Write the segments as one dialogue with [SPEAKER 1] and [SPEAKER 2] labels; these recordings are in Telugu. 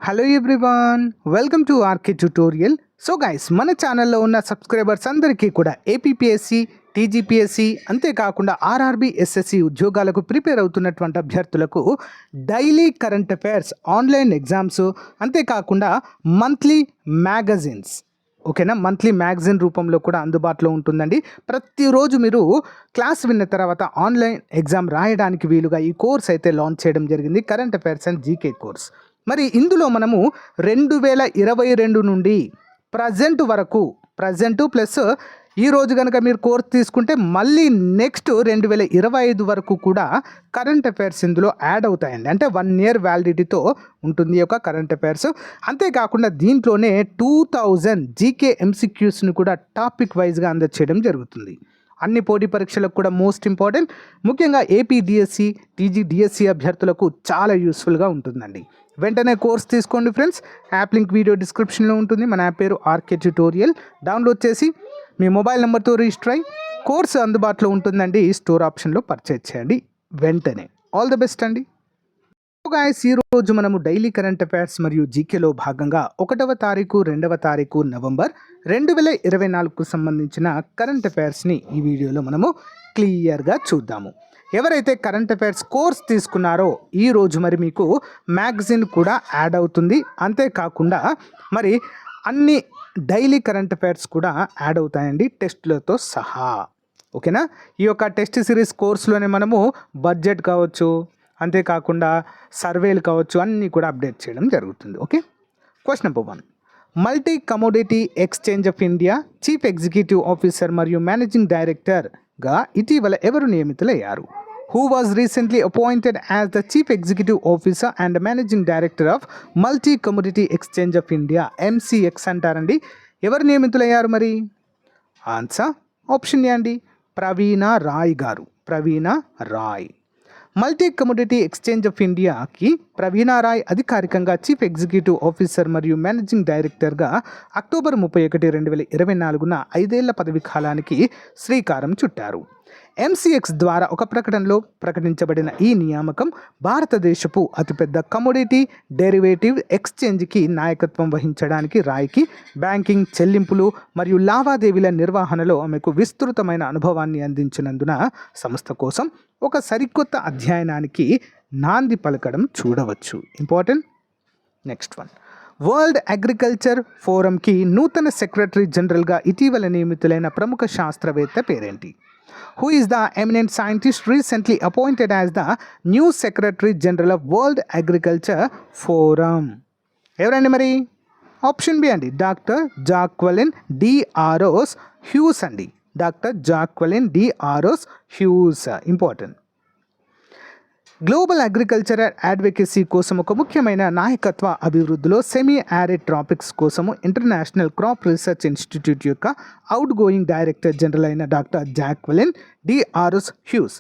[SPEAKER 1] Hello everyone, welcome to RK tutorial. So guys, మన ఛానల్లో ఉన్న సబ్స్క్రైబర్స్ అందరికీ కూడా ఏపీపీఎస్సి, టీజీపీఎస్సి అంతేకాకుండా ఆర్ఆర్బీ, ఎస్ఎస్సి ఉద్యోగాలకు ప్రిపేర్ అవుతున్నటువంటి అభ్యర్థులకు daily current affairs, online exams, అంతేకాకుండా మంత్లీ మ్యాగజైన్స్, ఓకేనా, మంత్లీ మ్యాగజైన్ రూపంలో కూడా అందుబాటులో ఉంటుందండి. ప్రతిరోజు మీరు క్లాస్ విన్న తర్వాత ఆన్లైన్ ఎగ్జామ్ రాయడానికి వీలుగా ఈ కోర్స్ అయితే లాంచ్ చేయడం జరిగింది, current affairs and GK course. మరి ఇందులో మనము 2022 నుండి ప్రజెంట్ వరకు, ప్రజెంట్ ప్లస్ ఈరోజు కనుక మీరు కోర్స్ తీసుకుంటే మళ్ళీ నెక్స్ట్ 2025 వరకు కూడా కరెంట్ అఫైర్స్ ఇందులో యాడ్ అవుతాయండి. అంటే 1 year వ్యాలిడిటీతో ఉంటుంది ఈ యొక్క కరెంట్ అఫైర్స్. అంతేకాకుండా దీంట్లోనే 2000 జీకే ఎంసీక్యూస్ని కూడా టాపిక్ వైజ్గా అందజేయడం జరుగుతుంది. అన్ని పోటీ పరీక్షలకు కూడా మోస్ట్ ఇంపార్టెంట్, ముఖ్యంగా ఏపీ డిఎస్సి, టీజీ డిఎస్సి అభ్యర్థులకు చాలా యూస్ఫుల్గా ఉంటుందండి. వెంటనే కోర్స్ తీసుకోండి ఫ్రెండ్స్. యాప్ లింక్ వీడియో డిస్క్రిప్షన్లో ఉంటుంది. మన యాప్ పేరు ఆర్కే ట్యూటోరియల్. డౌన్లోడ్ చేసి మీ మొబైల్ నెంబర్తో రిజిస్టర్ అయ్యి కోర్సు అందుబాటులో ఉంటుందండి. స్టోర్ ఆప్షన్లో పర్చేజ్ చేయండి వెంటనే. ఆల్ ద బెస్ట్ అండి. గాయస్, ఈరోజు మనము డైలీ కరెంట్ అఫైర్స్ మరియు జీకేలో భాగంగా 1వ తారీఖు 2వ తారీఖు నవంబర్ 2024కు సంబంధించిన కరెంట్ అఫైర్స్ని ఈ వీడియోలో మనము క్లియర్గా చూద్దాము. ఎవరైతే కరెంట్ అఫైర్స్ కోర్స్ తీసుకున్నారో ఈరోజు మరి మీకు మ్యాగజైన్ కూడా యాడ్ అవుతుంది. అంతేకాకుండా మరి అన్ని డైలీ కరెంట్ అఫైర్స్ కూడా యాడ్ అవుతాయండి, టెస్టులతో సహా. ఓకేనా, ఈ యొక్క టెస్ట్ సిరీస్ కోర్సులోనే మనము బడ్జెట్ కావచ్చు, అంతేకాకుండా సర్వేలు కావచ్చు, అన్నీ కూడా అప్డేట్ చేయడం జరుగుతుంది. Okay, question number 1. Multi commodity exchange of India chief executive officer మరియు మేనేజింగ్ డైరెక్టర్గా ఇటీవల ఎవరు నియమితులయ్యారు? Who was recently appointed as the Chief Executive Officer and Managing Director of Multi Commodity Exchange of India, MCX అంటారండి. ఎవరు నియమితులయ్యారు మరి? ఆన్సర్ ఆప్షన్ ఏ అండి, ప్రవీణ రాయ్ గారు. Praveena Rai. Multi commodity exchange of ఇండియాకి ప్రవీణ రాయ్ అధికారికంగా చీఫ్ ఎగ్జిక్యూటివ్ ఆఫీసర్ మరియు మేనేజింగ్ డైరెక్టర్గా అక్టోబర్ 31, 2024న 5 ఏళ్ల పదవి కాలానికి శ్రీకారం చుట్టారు. ఎంసీఎక్స్ ద్వారా ఒక ప్రకటనలో ప్రకటించబడిన ఈ నియామకం భారతదేశపు అతిపెద్ద కమోడిటీ డెరివేటివ్ ఎక్స్చేంజ్కి నాయకత్వం వహించడానికి రాయ్కి బ్యాంకింగ్, చెల్లింపులు మరియు లావాదేవీల నిర్వహణలో ఆమెకు విస్తృతమైన అనుభవాన్ని అందించినందున సంస్థ కోసం ఒక సరికొత్త అధ్యయనానికి నాంది పలకడం చూడవచ్చు. Important. Next one. World agriculture ఫోరంకి నూతన సెక్రటరీ జనరల్గా ఇటీవల నియమితులైన ప్రముఖ శాస్త్రవేత్త పేరేంటి? Who is the eminent scientist recently appointed as the new Secretary General of World Agriculture Forum? ఎవరండి మరి? ఆప్షన్ బి అండి, doctor Jacqueline d'Arros Hughes అండి. Doctor Jacqueline d'Arros Hughes. Important. Global agricultural advocacy కోసం ఒక ముఖ్యమైన నాయకత్వ అభివృద్ధిలో సెమీ యారిడ్ ట్రాపిక్స్ కోసము ఇంటర్నేషనల్ క్రాప్ రీసెర్చ్ ఇన్స్టిట్యూట్ యొక్క అవుట్ గోయింగ్ డైరెక్టర్ జనరల్ అయిన doctor Jacqueline d'Arros Hughes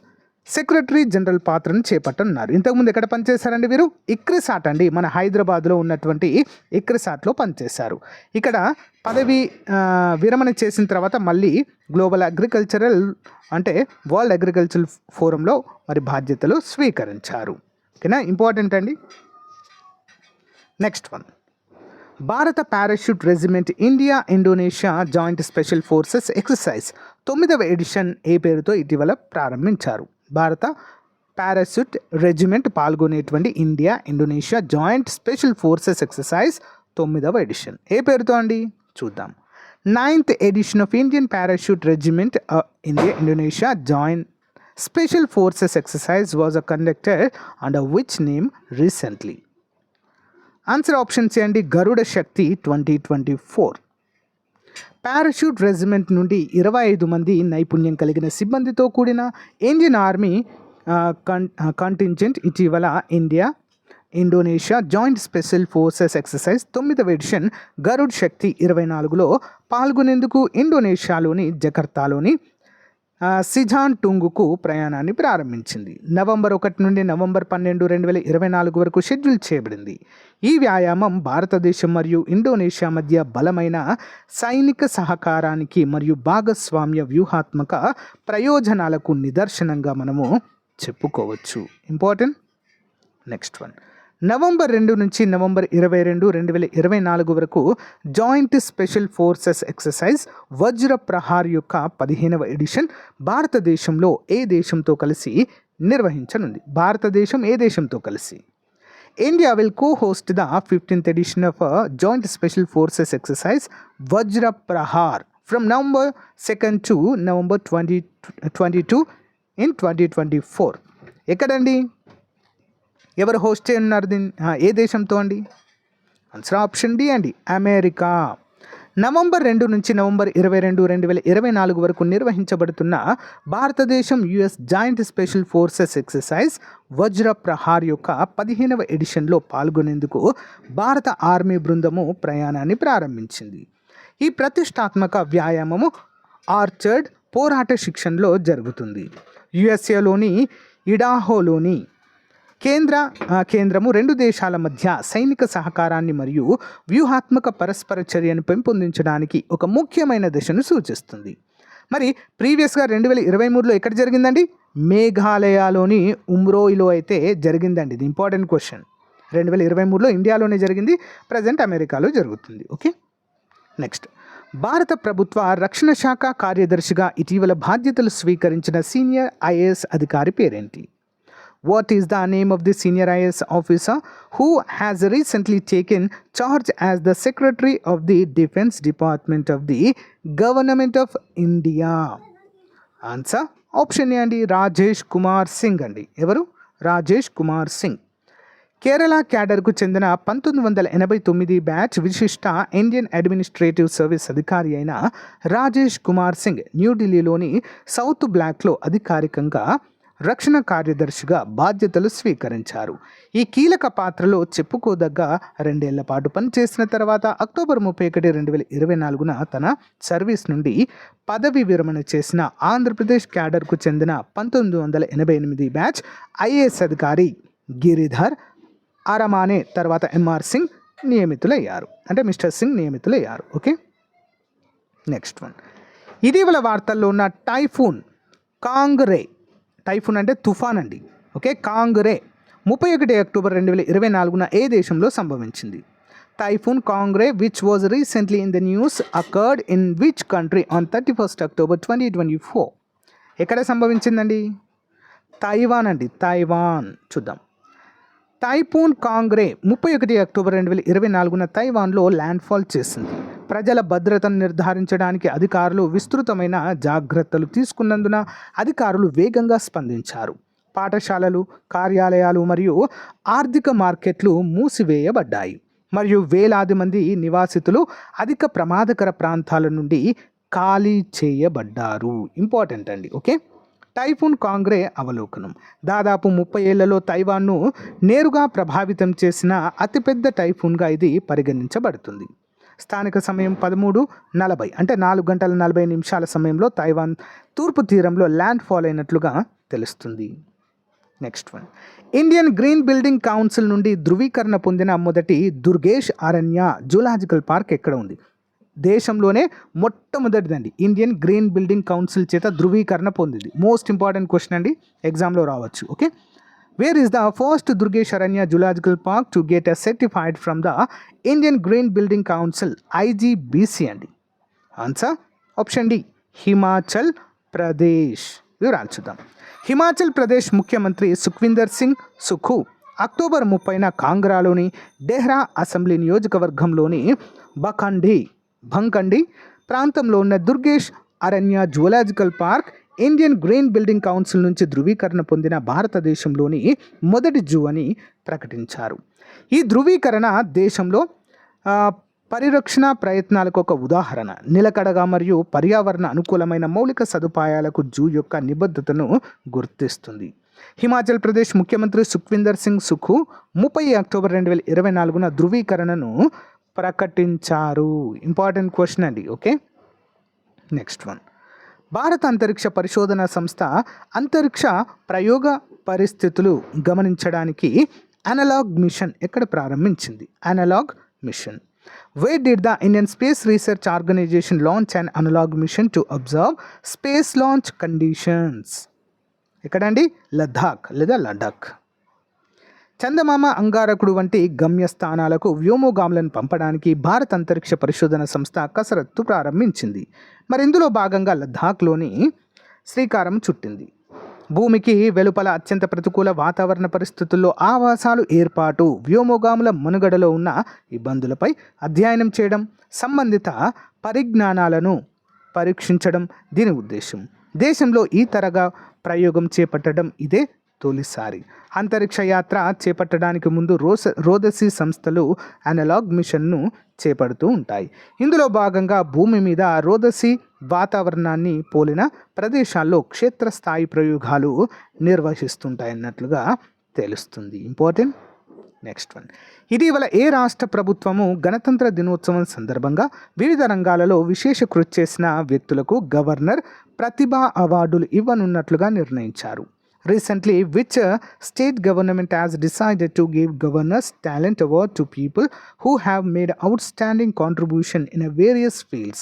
[SPEAKER 1] secretary general పాత్రను చేపట్టనున్నారు. ఇంతకుముందు ఎక్కడ పనిచేశారండి వీరు? ఇక్రిసాట్ అండి, మన హైదరాబాద్లో ఉన్నటువంటి ఇక్రిసాట్లో పనిచేశారు. ఇక్కడ పదవి విరమణ చేసిన తర్వాత మళ్ళీ గ్లోబల్ అగ్రికల్చరల్ అంటే వరల్డ్ అగ్రికల్చరల్ ఫోరంలో మరి బాధ్యతలు స్వీకరించారు. ఓకేనా, ఇంపార్టెంట్ అండి. Next one. భారత parachute regiment India Indonesia joint special forces exercise 9వ ఎడిషన్ ఏ పేరుతో ఇటీవల ప్రారంభించారు? భారత పారాషూట్ రెజిమెంట్ పాల్గొనేటువంటి India Indonesia joint special forces exercise 9వ ఎడిషన్ ఏ పేరుతో అండి? చూద్దాం. 9th edition of Indian parachute regiment India Indonesia joint special forces exercise was conducted under which name recently? Answer option C అండి, గరుడ శక్తి 2024. పారాషూట్ రెజిమెంట్ నుండి 25 మంది నైపుణ్యం కలిగిన సిబ్బందితో కూడిన ఇండియన్ ఆర్మీ కంటింజెంట్ ఇటీవల India Indonesia joint special forces exercise 9వ ఎడిషన్ గరుడ్ శక్తి 24లో పాల్గొనేందుకు ఇండోనేషియాలోని జకర్తాలోని సిజాన్ టుంగుకు ప్రయాణాన్ని ప్రారంభించింది. నవంబర్ 1 నుండి నవంబర్ 12, 2024 వరకు షెడ్యూల్ చేయబడింది. ఈ వ్యాయామం భారతదేశం మరియు ఇండోనేషియా మధ్య బలమైన సైనిక సహకారానికి మరియు భాగస్వామ్య వ్యూహాత్మక ప్రయోజనాలకు నిదర్శనంగా మనము చెప్పుకోవచ్చు. ఇంపార్టెంట్. Next one. నవంబర్ 2 నుంచి నవంబర్ 22, 2024 వరకు జాయింట్ స్పెషల్ ఫోర్సెస్ ఎక్సర్సైజ్ వజ్ర ప్రహార్ యొక్క 15వ ఎడిషన్ భారతదేశంలో ఏ దేశంతో కలిసి నిర్వహించనుంది? భారతదేశం ఏ దేశంతో కలిసి? India will co-host the 15th edition of Joint Special Forces Exercise Vajra Prahar from November 2nd to November 2022 in 2024. ఎక్కడండి? ఎవరు హోస్ట్ చేయనున్నారు ఏ దేశంతో అండి? ఆన్సర్ ఆప్షన్ డి అండి, అమెరికా. నవంబర్ 2 నుంచి నవంబర్ 22, 2024 వరకు నిర్వహించబడుతున్న భారతదేశం US joint special forces exercise వజ్ర ప్రహార్ యొక్క 15వ ఎడిషన్లో పాల్గొనేందుకు భారత ఆర్మీ బృందము ప్రయాణాన్ని ప్రారంభించింది. ఈ ప్రతిష్టాత్మక వ్యాయామము ఆర్చర్డ్ పోరాట శిక్షణలో జరుగుతుంది. యుఎస్ఏలోని ఇడాహోలోని కేంద్రము 2 దేశాల మధ్య సైనిక సహకారాన్ని మరియు వ్యూహాత్మక పరస్పర చర్యను పెంపొందించడానికి ఒక ముఖ్యమైన దశను సూచిస్తుంది. మరి ప్రీవియస్గా 2023లో ఎక్కడ జరిగిందండి? మేఘాలయలోని ఉమ్రోయిలో అయితే జరిగిందండి. ఇది ఇంపార్టెంట్ క్వశ్చన్. 2023లో ఇండియాలోనే జరిగింది, ప్రజెంట్ అమెరికాలో జరుగుతుంది. Okay, next. భారత ప్రభుత్వ రక్షణ శాఖ కార్యదర్శిగా ఇటీవల బాధ్యతలు స్వీకరించిన సీనియర్ ఐఏఎస్ అధికారి పేరేంటి? What is the name of the senior IAS officer who has recently taken charge as the Secretary of the Defense Department of the Government of India? Answer option A అండి, రాజేష్ కుమార్ సింగ్ అండి. ఎవరు? రాజేష్ కుమార్ సింగ్. కేరళ క్యాడర్కు చెందిన 1989 బ్యాచ్ విశిష్ట ఇండియన్ అడ్మినిస్ట్రేటివ్ సర్వీస్ అధికారి అయిన రాజేష్ కుమార్ సింగ్ న్యూఢిల్లీలోని సౌత్ బ్లాక్లో అధికారికంగా రక్షణ కార్యదర్శిగా బాధ్యతలు స్వీకరించారు. ఈ కీలక పాత్రలో చెప్పుకోదగ్గ 2 ఏళ్ల పాటు పనిచేసిన తర్వాత అక్టోబర్ 31, 2024 తన సర్వీస్ నుండి పదవి విరమణ చేసిన ఆంధ్రప్రదేశ్ క్యాడర్కు చెందిన 1988 బ్యాచ్ ఐఏఎస్ అధికారి గిరిధర్ అరమానే తర్వాత ఎంఆర్ సింగ్ నియమితులయ్యారు, అంటే మిస్టర్ సింగ్ నియమితులయ్యారు. Okay, next one. ఇటీవల వార్తల్లో ఉన్న టైఫూన్ కాంగ్రే, టైఫూన్ అంటే తుఫాన్ అండి. ఓకే, కాంగ్రే 31 అక్టోబర్ 2024 ఏ దేశంలో సంభవించింది? Typhoon Kongrey which was recently in the news occurred in which country on 31 October 2024? ఎక్కడ సంభవించిందండి? తైవాన్ అండి, తైవాన్. చూద్దాం. టైఫూన్ కాంగ్రే 31 అక్టోబర్ 2024 తైవాన్లో ల్యాండ్ఫాల్ చేసింది. ప్రజల భద్రతను నిర్ధారించడానికి అధికారులు విస్తృతమైన జాగ్రత్తలు తీసుకున్నందున అధికారులు వేగంగా స్పందించారు. పాఠశాలలు, కార్యాలయాలు మరియు ఆర్థిక మార్కెట్లు మూసివేయబడ్డాయి మరియు వేలాది మంది నివాసితులు అధిక ప్రమాదకర ప్రాంతాల నుండి ఖాళీ చేయబడ్డారు. ఇంపార్టెంట్ అండి. ఓకే, టైఫూన్ కాంగ్రే అవలోకనం. దాదాపు 30 ఏళ్లలో తైవాన్ను నేరుగా ప్రభావితం చేసిన అతిపెద్ద టైఫూన్గా ఇది పరిగణించబడుతుంది. స్థానిక సమయం 13:40 అంటే 4 గంటల 40 నిమిషాల సమయంలో తైవాన్ తూర్పు తీరంలో ల్యాండ్ ఫాల్ అయినట్లుగా తెలుస్తుంది. Next one. Indian green building council నుండి ధృవీకరణ పొందిన మొదటి దుర్గేష్ అరణ్య జూలాజికల్ పార్క్ ఎక్కడ ఉంది? దేశంలోనే మొట్టమొదటిదండి. ఇండియన్ గ్రీన్ బిల్డింగ్ కౌన్సిల్ చేత ధృవీకరణ పొందింది. మోస్ట్ ఇంపార్టెంట్ క్వశ్చన్ అండి, ఎగ్జామ్లో రావచ్చు. Okay, where is the first Durgesh Aranya zoological park to get a certified from the Indian green building council IGBC అండి? Answer option D, Himachal Pradesh. వివరాలు చూద్దాం. హిమాచల్ ప్రదేశ్ ముఖ్యమంత్రి సుఖ్వీందర్ సింగ్ సుఖు అక్టోబర్ 30న కాంగ్రాలోని డెహ్రా అసెంబ్లీ నియోజకవర్గంలోని భంకండి ప్రాంతంలో ఉన్న Durgesh Aranya zoological park Indian green building council నుంచి ధృవీకరణ పొందిన భారతదేశంలోని మొదటి జూ అని ప్రకటించారు. ఈ ధృవీకరణ దేశంలో పరిరక్షణ ప్రయత్నాలకు ఒక ఉదాహరణ. నిలకడగా మరియు పర్యావరణ అనుకూలమైన మౌలిక సదుపాయాలకు జూ యొక్క నిబద్ధతను గుర్తిస్తుంది. హిమాచల్ ప్రదేశ్ ముఖ్యమంత్రి సుఖ్వీందర్ సింగ్ సుఖు 30 అక్టోబర్ 2024 ధృవీకరణను ప్రకటించారు. ఇంపార్టెంట్ క్వశ్చన్ అండి. Okay, next one. భారత అంతరిక్ష పరిశోధన సంస్థ అంతరిక్ష ప్రయోగ పరిస్థితులు గమనించడానికి అనలాగ్ మిషన్ ఎక్కడ ప్రారంభించింది? Analog mission. Where did the Indian Space Research Organization launch an analog mission to observe space launch conditions? ఎక్కడండి? లద్దాఖ్ లేదా లడాక్. చందమామ, అంగారకుడు వంటి గమ్యస్థానాలకు వ్యోమగాములను పంపడానికి భారత అంతరిక్ష పరిశోధన సంస్థ కసరత్తు ప్రారంభించింది. మరి ఇందులో భాగంగా లద్దాఖ్లోని శ్రీకారం చుట్టింది. భూమికి వెలుపల అత్యంత ప్రతికూల వాతావరణ పరిస్థితుల్లో ఆవాసాలు ఏర్పాటు, వ్యోమగాముల మనుగడలో ఉన్న ఇబ్బందులపై అధ్యయనం చేయడం, సంబంధిత పరిజ్ఞానాలను పరీక్షించడం దీని ఉద్దేశం. దేశంలో ఈ తరగా ప్రయోగం చేపట్టడం ఇదే తొలిసారి. అంతరిక్ష యాత్ర చేపట్టడానికి ముందు రోదసీ సంస్థలు అనలాగ్ మిషన్ను చేపడుతూ ఉంటాయి. ఇందులో భాగంగా భూమి మీద రోదసీ వాతావరణాన్ని పోలిన ప్రదేశాల్లో క్షేత్రస్థాయి ప్రయోగాలు నిర్వహిస్తుంటాయన్నట్లుగా తెలుస్తుంది. ఇంపార్టెంట్. Next one. ఇటీవల ఏ రాష్ట్ర ప్రభుత్వము గణతంత్ర దినోత్సవం సందర్భంగా వివిధ రంగాలలో విశేష కృషి చేసిన వ్యక్తులకు గవర్నర్ ప్రతిభా అవార్డులు ఇవ్వనున్నట్లుగా నిర్ణయించారు? Recently, which state government has decided to give Governor's Talent Award to people who have made outstanding contribution in various fields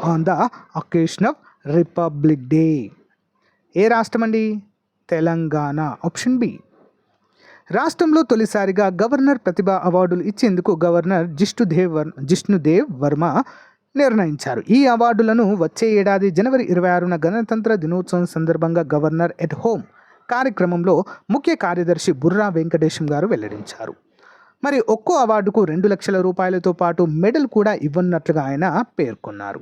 [SPEAKER 1] on the occasion of Republic Day? ఏ రాష్ట్రం అండి? తెలంగాణ. Option B. రాష్ట్రంలో తొలిసారిగా గవర్నర్ ప్రతిభా అవార్డులు ఇచ్చేందుకు గవర్నర్ జిష్ణుదేవ్ వర్మ నిర్ణయించారు. ఈ అవార్డులను వచ్చే ఏడాది జనవరి 26న గణతంత్ర దినోత్సవం సందర్భంగా గవర్నర్ ఎట్ హోమ్ కార్యక్రమంలో ముఖ్య కార్యదర్శి బుర్రా వెంకటేశం గారు వెల్లడించారు. మరి ఒక్కో అవార్డుకు 2 లక్షల రూపాయలతో పాటు మెడల్ కూడా ఇవ్వనున్నట్లుగా ఆయన పేర్కొన్నారు.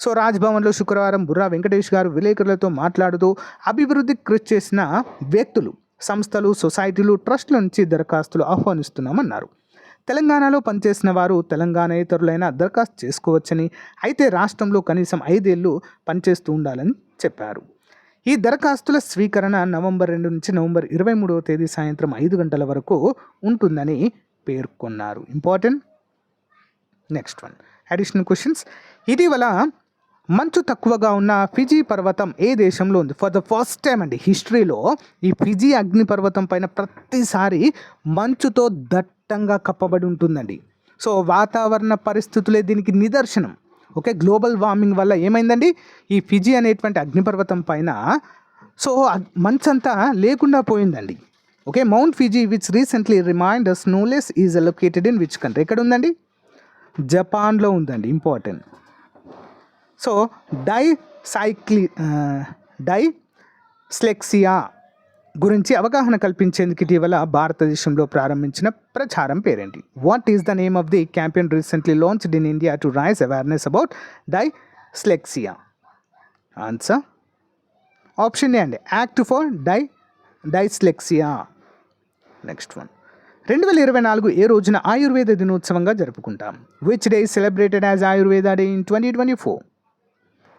[SPEAKER 1] సో రాజ్భవన్లో శుక్రవారం బుర్రా వెంకటేష్ గారు విలేకరులతో మాట్లాడుతూ అభివృద్ధికి కృషి చేసిన వ్యక్తులు, సంస్థలు, సొసైటీలు, ట్రస్టుల నుంచి దరఖాస్తులు ఆహ్వానిస్తున్నామన్నారు. తెలంగాణలో పనిచేసిన వారు తెలంగాణేతరులైన దరఖాస్తు చేసుకోవచ్చని, అయితే రాష్ట్రంలో కనీసం 5 ఏళ్ళు పనిచేస్తూ ఉండాలని చెప్పారు. ఈ దరఖాస్తుల స్వీకరణ నవంబర్ 2 నుంచి నవంబర్ 23వ తేదీ సాయంత్రం 5 గంటల వరకు ఉంటుందని పేర్కొన్నారు. Important. Next one. Additional questions. ఇటీవల మంచు తక్కువగా ఉన్న ఫిజీ పర్వతం ఏ దేశంలో ఉంది? ఫర్ ద ఫస్ట్ టైం అండి హిస్టరీలో ఈ ఫిజీ అగ్నిపర్వతం పైన ప్రతిసారి మంచుతో దట్టంగా కప్పబడి ఉంటుందండి. సో వాతావరణ పరిస్థితులే దీనికి నిదర్శనం. ఓకే, గ్లోబల్ వార్మింగ్ వల్ల ఏమైందండి, ఈ ఫిజీ అనేటువంటి అగ్నిపర్వతం పైన సో మంచంతా లేకుండా పోయిందండి. Okay, Mount Fuji which recently remind us no less is located in which country? ఎక్కడ ఉందండి? జపాన్లో ఉందండి. ఇంపార్టెంట్. సో డైస్లెక్సియా గురించి అవగాహన కల్పించేందుకు ఇటీవల భారతదేశంలో ప్రారంభించిన ప్రచారం పేరేంటి? What is the name of the campaign recently launched in India to raise awareness about dyslexia? Answer option A అండి, act for dyslexia. Next one. 2024 ఏ రోజున ఆయుర్వేద దినోత్సవంగా జరుపుకుంటాం? Which day celebrated as Ayurveda day in 2024?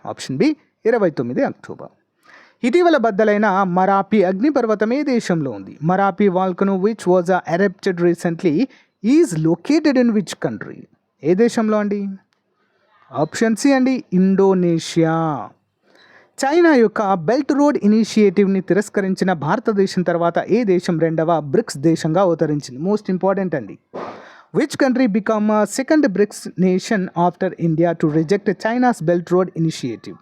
[SPEAKER 1] Option B, 29 October. ఇటీవల బద్దలైన మరాపి అగ్నిపర్వతం ఏ దేశంలో ఉంది? Marapi volcano which was erupted recently is located in which country? ఏ దేశంలో అండి? ఆప్షన్ సి అండి, ఇండోనేషియా. చైనా యొక్క బెల్ట్ రోడ్ ఇనిషియేటివ్ని తిరస్కరించిన భారతదేశం తర్వాత ఏ దేశం 2వ బ్రిక్స్ దేశంగా అవతరించింది? మోస్ట్ ఇంపార్టెంట్ అండి. Which country become second BRICS nation after India to reject China's belt road initiative?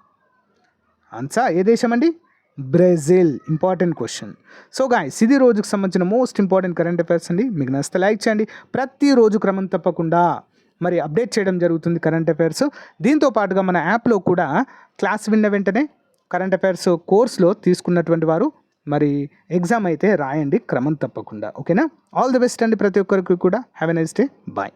[SPEAKER 1] Answer ఏ దేశం అండి? Brazil. Important question. So guys, ఇది రోజుకు సంబంధించిన మోస్ట్ ఇంపార్టెంట్ కరెంట్ అఫైర్స్ అండి. మీకు నచ్చితే లైక్ చేయండి. ప్రతిరోజు క్రమం తప్పకుండా మరి అప్డేట్ చేయడం జరుగుతుంది కరెంట్ అఫైర్స్. దీంతో పాటుగా మన యాప్లో కూడా క్లాస్ విన్న వెంటనే కరెంట్ అఫైర్స్ కోర్స్లో తీసుకున్నటువంటి వారు మరి ఎగ్జామ్ అయితే రాయండి క్రమం తప్పకుండా. ఓకేనా? ఆల్ ది బెస్ట్ అండి ప్రతి ఒక్కరికి కూడా. Have a nice day. Bye.